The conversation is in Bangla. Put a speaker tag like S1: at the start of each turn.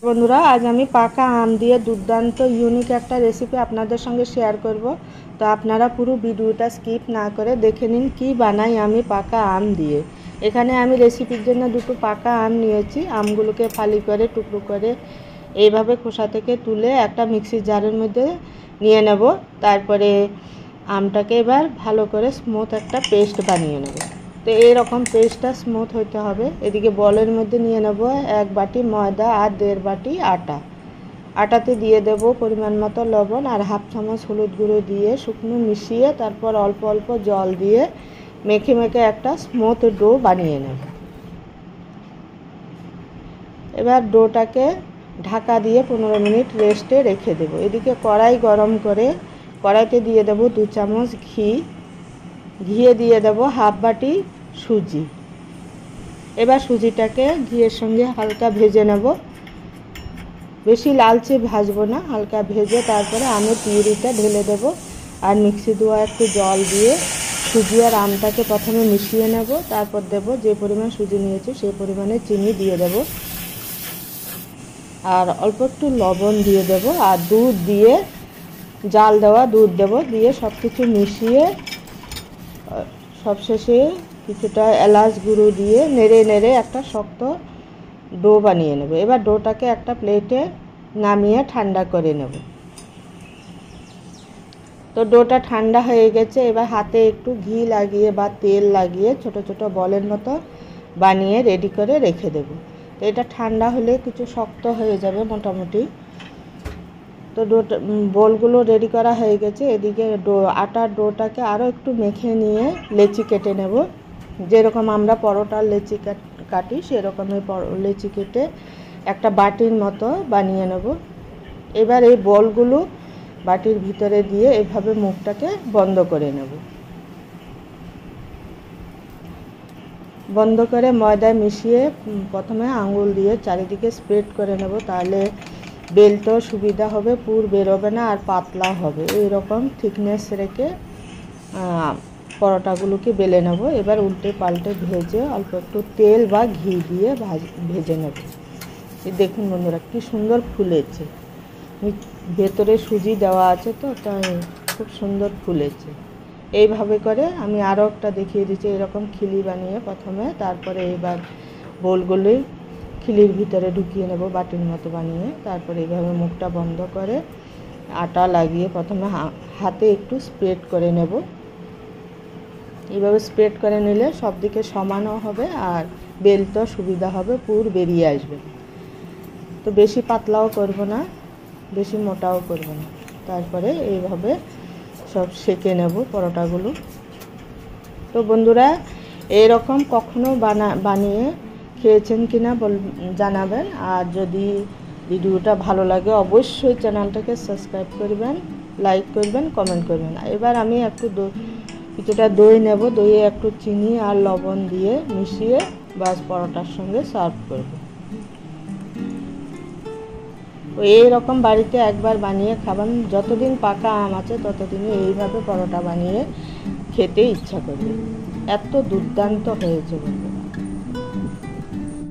S1: বন্ধুরা, আজ আমি পাকা আম দিয়ে দুর্দান্ত ইউনিক একটা রেসিপি আপনাদের সঙ্গে শেয়ার করব। তো আপনারা পুরো ভিডিওটা স্কিপ না করে দেখে নিন কি বানাই আমি পাকা আম দিয়ে। এখানে আমি রেসিপির জন্য দুটো পাকা আম নিয়েছি। আমগুলোকে ফালি করে টুকরো করে এইভাবে খোসা থেকে তুলে একটা মিক্সির জারের মধ্যে নিয়ে নেব। তারপরে আমটাকে এবার ভালো করে স্মুথ একটা পেস্ট বানিয়ে নেব। তো এইরকম পেস্টটা স্মুথ হতে হবে। এদিকে বলের মধ্যে নিয়ে নেব 1 বাটি ময়দা আর 1.5 বাটি আটা। আটাতে দিয়ে দেব পরিমাণ মতো লবণ আর হাফ চামচ হলুদ গুঁড়ো দিয়ে শুকনো মিশিয়ে তারপর অল্প অল্প জল দিয়ে মেখে মেখে একটা স্মুথ ডো বানিয়ে নেব। এবার ডোটাকে ঢাকা দিয়ে 15 মিনিট রেস্টে রেখে দেব। এদিকে কড়াই গরম করে কড়াইতে দিয়ে দেব 2 চামচ ঘিয়ে দিয়ে দেব হাফ বাটি সুজি। এবার সুজিটাকে ঘিয়ের সঙ্গে হালকা ভেজে নেব। বেশি লালচে ভাজবো না, হালকা ভেজে তারপরে আমের পিউরিটা ঢেলে দেব। আর মিক্সি ধোয়া একটু জল দিয়ে সুজি আর আমটাকে প্রথমে মিশিয়ে নেব। তারপর দেব যে পরিমাণ সুজি নিয়েছি সেই পরিমাণে চিনি দিয়ে দেব আর অল্প একটু লবণ দিয়ে দেব আর দুধ দিয়ে জাল দেওয়া দুধ দেব। দিয়ে সব কিছু মিশিয়ে সবশেষে কিছুটা এলাচ গুঁড়ো দিয়ে নেড়ে নেড়ে একটা শক্ত ডো বানিয়ে নেব। এবার ডোটাকে একটা প্লেটে নামিয়ে ঠান্ডা করে নেব। তো ডোটা ঠান্ডা হয়ে গেছে। এবার হাতে একটু ঘি লাগিয়ে বা তেল লাগিয়ে ছোট ছোট বলের মতো বানিয়ে রেডি করে রেখে দেব। তো এটা ঠান্ডা হলে কিছু শক্ত হয়ে যাবে মোটামুটি। তো ডোটা বলগুলো রেডি করা হয়ে গেছে। এদিকে আটার ডোটাকে আরও একটু মেখে নিয়ে লেচি কেটে নেব। যেরকম আমরা পরোটার লেচি কাটি সেরকমই লেচি কেটে একটা বাটির মতো বানিয়ে নেব। এবার এই বলগুলো বাটির ভিতরে দিয়ে এভাবে মুখটাকে বন্ধ করে নেব। বন্ধ করে ময়দায় মিশিয়ে প্রথমে আঙুল দিয়ে চারিদিকে স্প্রেড করে নেব। তাহলে বেলতেও সুবিধা হবে, পুর বেরোবে না আর পাতলা হবে। এইরকম থিকনেস রেখে পরোটাগুলোকে বেলে নেব। এবার উল্টে পাল্টে ভেজে অল্প একটু তেল বা ঘি দিয়ে ভেজে নেব। দেখুন বন্ধুরা কি সুন্দর ফুলেছে। ভেতরে সুজি দেওয়া আছে তো তাই খুব সুন্দর ফুলেছে। এইভাবে করে আমি আরও একটা দেখিয়ে দিচ্ছি। এরকম খিলি বানিয়ে প্রথমে তারপরে এবার বোলগুলি খিলির ভিতরে ঢুকিয়ে নেব বাটির মতো বানিয়ে। তারপরে এইভাবে মুখটা বন্ধ করে আটা লাগিয়ে প্রথমে হাতে একটু স্প্রেড করে নেব। এইভাবে স্প্রেড করে নিলে সব দিকে সমানও হবে আর বেলতেও সুবিধা হবে, পুর বেরিয়ে আসবে। তো বেশি পাতলাও করব না, বেশি মোটাও করব না। তারপরে এইভাবে সব সেঁকে নেব পরোটাগুলো। তো বন্ধুরা, এরকম কখনো বানিয়ে খেয়েছেন কিনা জানাবেন। আর যদি ভিডিওটা ভালো লাগে অবশ্যই চ্যানেলটাকে সাবস্ক্রাইব করবেন, লাইক করবেন, কমেন্ট করবেন। এবার আমি কিছুটা দই নেব। দইয়ে একটু চিনি আর লবণ দিয়ে মিশিয়ে বাস পরোটার সঙ্গে সার্ভ করব। এইরকম বাড়িতে একবার বানিয়ে খাবেন। যতদিন পাকা আম আছে ততদিনই এইভাবে পরোটা বানিয়ে খেতে ইচ্ছা করবে। এত দুর্দান্ত হয়েছে।